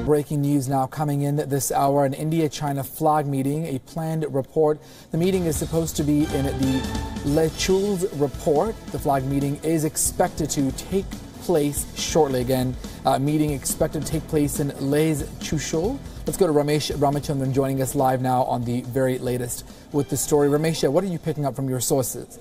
Breaking news now coming in this hour, an India-China flag meeting, a planned report. The meeting is supposed to be in the Chushul report. The flag meeting is expected to take place shortly. Again, meeting expected to take place in Chushul. Let's go to Ramesh Ramachandran joining us live now on the very latest with the story. Ramesh, what are you picking up from your sources?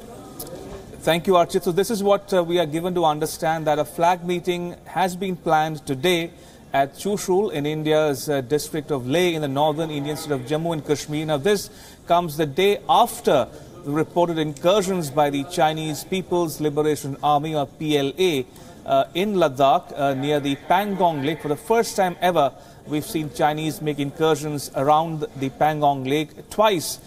Thank you, Archit. So this is what we are given to understand, that a flag meeting has been planned today at Chushul in India's district of Leh in the northern Indian state of Jammu and Kashmir. Now this comes the day after the reported incursions by the Chinese People's Liberation Army or PLA in Ladakh near the Pangong Lake. For the first time ever, we've seen Chinese make incursions around the Pangong Lake twice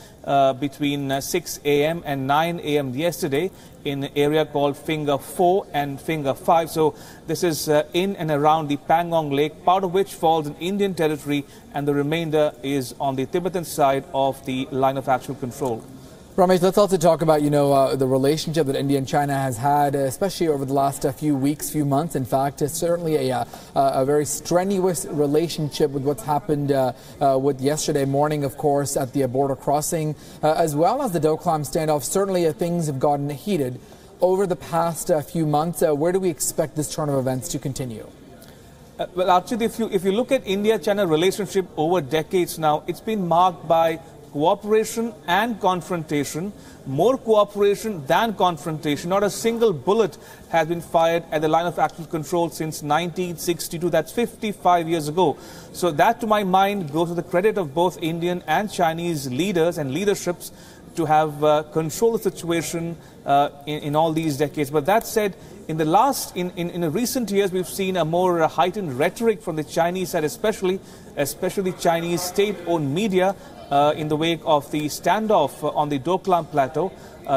between 6 a.m. and 9 a.m. yesterday in an area called Finger 4 and Finger 5. So this is in and around the Pangong Lake, part of which falls in Indian territory, and the remainder is on the Tibetan side of the line of actual control. Ramesh, let's also talk about, the relationship that India and China has had, especially over the last few weeks, few months. In fact, it's certainly a very strenuous relationship with what's happened with yesterday morning, of course, at the border crossing, as well as the Doklam standoff. Certainly things have gotten heated over the past few months. Where do we expect this turn of events to continue? Well, actually, if you look at India-China relationship over decades now, it's been marked by cooperation and confrontation, more cooperation than confrontation. Not a single bullet has been fired at the line of actual control since 1962. That's 55 years ago. So that, to my mind, goes to the credit of both Indian and Chinese leaders and leaderships to have controlled the situation in all these decades. But that said, in the recent years, we've seen a more heightened rhetoric from the Chinese side, especially Chinese state-owned media, in the wake of the standoff on the Doklam Plateau.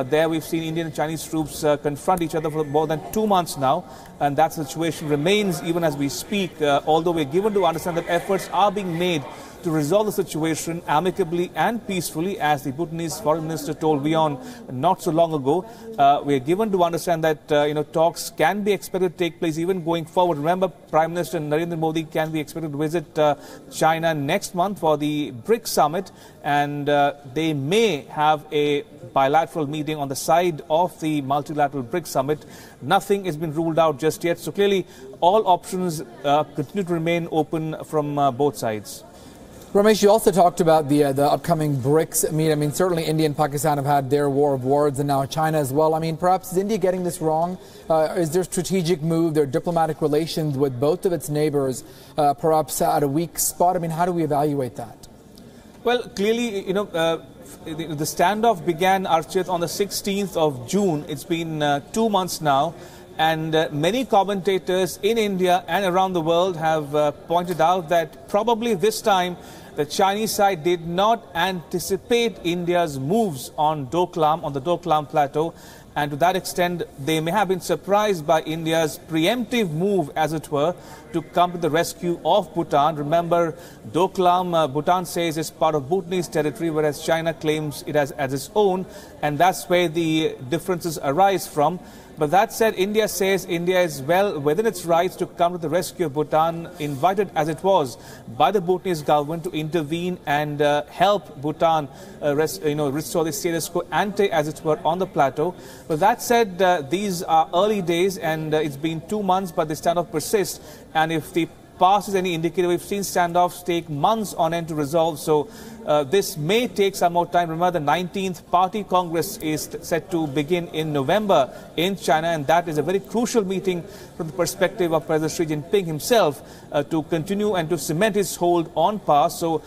There we've seen Indian and Chinese troops confront each other for more than 2 months now, and that situation remains even as we speak, although we're given to understand that efforts are being made to resolve the situation amicably and peacefully, as the Bhutanese foreign minister told WION not so long ago. We're given to understand that talks can be expected to take place even going forward. Remember, Prime Minister Narendra Modi can be expected to visit China next month for the BRICS summit, and they may have a bilateral meeting on the side of the multilateral BRICS summit. Nothing has been ruled out just yet. So clearly, all options continue to remain open from both sides. Ramesh, you also talked about the upcoming BRICS meet. I mean, certainly India and Pakistan have had their war of words, and now China as well. I mean, perhaps is India getting this wrong? Is there a strategic move, their diplomatic relations with both of its neighbors, perhaps at a weak spot? I mean, how do we evaluate that? Well, clearly, the standoff began, Archit, on the 16th of June. It's been 2 months now. And many commentators in India and around the world have pointed out that probably this time the Chinese side did not anticipate India's moves on the Doklam Plateau. And to that extent, they may have been surprised by India's preemptive move, as it were, to come to the rescue of Bhutan. Remember, Doklam, Bhutan says, is part of Bhutanese territory, whereas China claims it as its own. And that's where the differences arise from. But that said, India says India is well within its rights to come to the rescue of Bhutan, invited as it was by the Bhutanese government to intervene and help Bhutan restore the status quo ante, as it were, on the plateau. But that said, these are early days, and it's been 2 months, but the standoff persists. And if the past is any indicator, we've seen standoffs take months on end to resolve. So this may take some more time. Remember, the 19th Party Congress is set to begin in November in China, and that is a very crucial meeting from the perspective of President Xi Jinping himself to continue and to cement his hold on power. So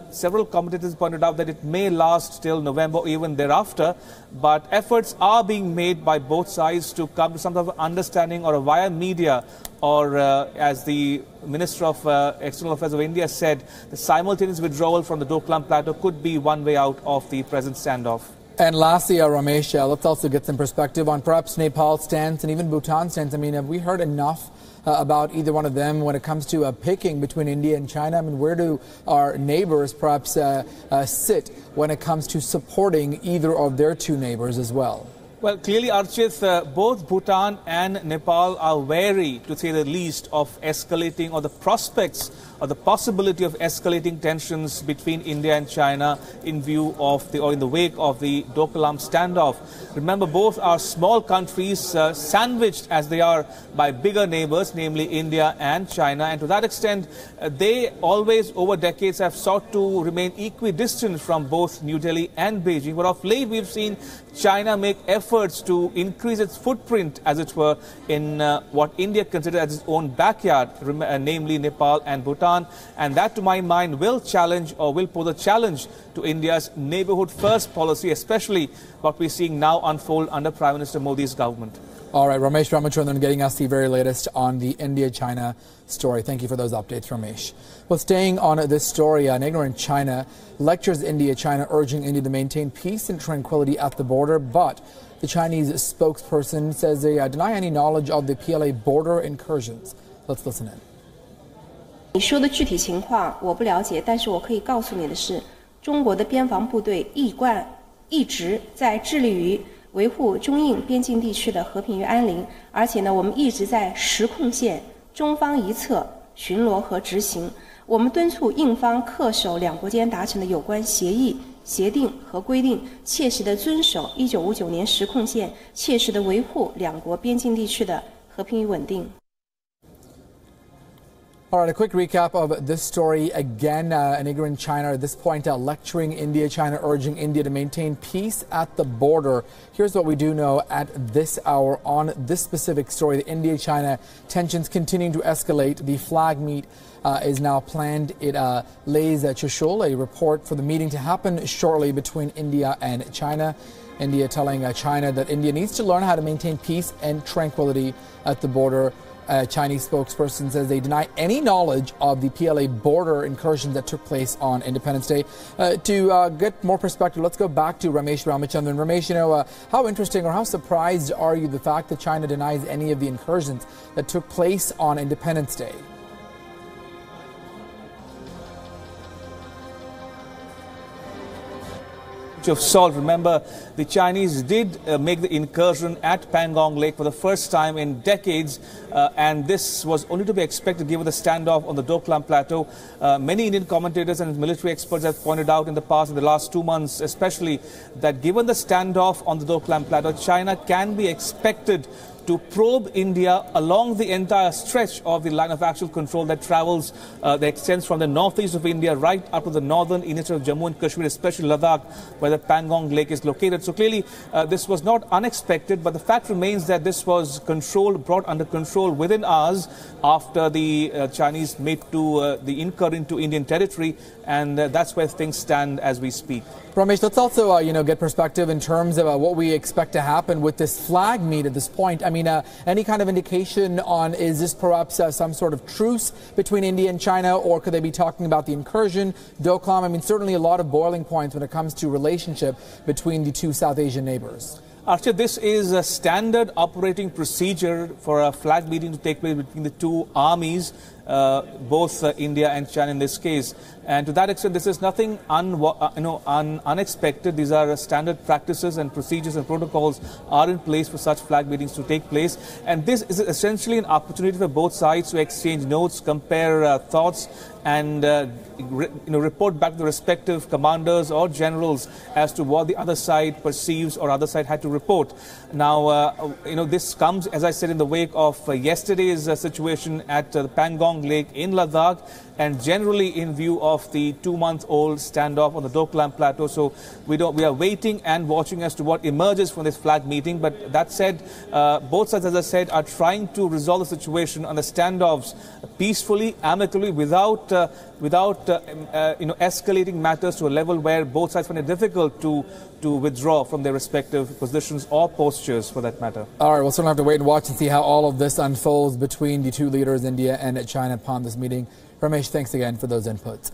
several commentators pointed out that it may last till November or even thereafter, but efforts are being made by both sides to come to some sort of understanding, or via media, or as the Minister of External Affairs of India said, the simultaneous withdrawal from the Doklam Plateau could be one way out of the present standoff. And lastly, Ramesh, let's also get some perspective on perhaps Nepal's stance and even Bhutan's stance. I mean, have we heard enough about either one of them when it comes to picking between India and China? I mean, where do our neighbors perhaps sit when it comes to supporting either of their two neighbors as well? Well, clearly, Archit, both Bhutan and Nepal are wary, to say the least, of escalating or the prospects or the possibility of escalating tensions between India and China in view of or in the wake of the Doklam standoff. Remember, both are small countries sandwiched as they are by bigger neighbors, namely India and China. And to that extent, they always over decades have sought to remain equidistant from both New Delhi and Beijing. But of late, we've seen China make efforts to increase its footprint, as it were, in what India considers as its own backyard, namely Nepal and Bhutan. And that, to my mind, will challenge or will pose a challenge to India's neighborhood first policy, especially what we're seeing now unfold under Prime Minister Modi's government. All right, Ramesh Ramachandran getting us the very latest on the India-China story. Thank you for those updates, Ramesh. Well, staying on this story, an ignorant China lectures India-China, urging India to maintain peace and tranquility at the border. But the Chinese spokesperson says they deny any knowledge of the PLA border incursions. Let's listen in. 你说的具体情况我不了解，但是我可以告诉你的是，中国的边防部队一直在致力于维护中印边境地区的和平与安宁，而且呢，我们一直在实控线中方一侧巡逻和执行。我们敦促印方恪守两国间达成的有关协议、协定和规定，切实地遵守1959年实控线，切实地维护两国边境地区的和平与稳定。 All right, a quick recap of this story. Again, an ignorant China at this point lecturing India, China urging India to maintain peace at the border. Here's what we do know at this hour on this specific story. The India-China tensions continuing to escalate. The flag meet is now planned. It lays Chushul, a report for the meeting to happen shortly between India and China. India telling China that India needs to learn how to maintain peace and tranquility at the border. Chinese spokesperson says they deny any knowledge of the PLA border incursions that took place on Independence Day. To get more perspective, let's go back to Ramesh Ramachandran. Ramesh, you know, how interesting or how surprised are you the fact that China denies any of the incursions that took place on Independence Day? Of salt. Remember, the Chinese did make the incursion at Pangong Lake for the first time in decades, and this was only to be expected given the standoff on the Doklam Plateau. Many Indian commentators and military experts have pointed out in the past, in the last 2 months especially, that given the standoff on the Doklam Plateau, China can be expected to probe India along the entire stretch of the line of actual control that travels, that extends from the northeast of India right up to the northern interior of Jammu and Kashmir, especially Ladakh, where the Pangong Lake is located. So clearly, this was not unexpected, but the fact remains that this was brought under control within hours after the Chinese made the incur into Indian territory, and that's where things stand as we speak. Ramesh, let's also, get perspective in terms of what we expect to happen with this flag meet at this point. I mean, any kind of indication on, is this perhaps some sort of truce between India and China, or could they be talking about the incursion, Doklam? I mean, certainly a lot of boiling points when it comes to relationship between the two South Asian neighbors. Archit, this is a standard operating procedure for a flag meeting to take place between the two armies, both India and China in this case. And to that extent, this is nothing unexpected. These are standard practices and procedures and protocols are in place for such flag meetings to take place. And this is essentially an opportunity for both sides to exchange notes, compare thoughts, and report back to the respective commanders or generals as to what the other side perceives or other side had to report. Now, this comes, as I said, in the wake of yesterday's situation at the Pangong Lake in Ladakh, and generally in view of the 2-month-old standoff on the Doklam Plateau. So we are waiting and watching as to what emerges from this flag meeting. But that said, both sides, as I said, are trying to resolve the situation on the standoffs peacefully, amicably, without escalating matters to a level where both sides find it difficult to withdraw from their respective positions or postures, for that matter. All right, we'll certainly have to wait and watch and see how all of this unfolds between the two leaders, India and China, upon this meeting. Ramesh, thanks again for those inputs.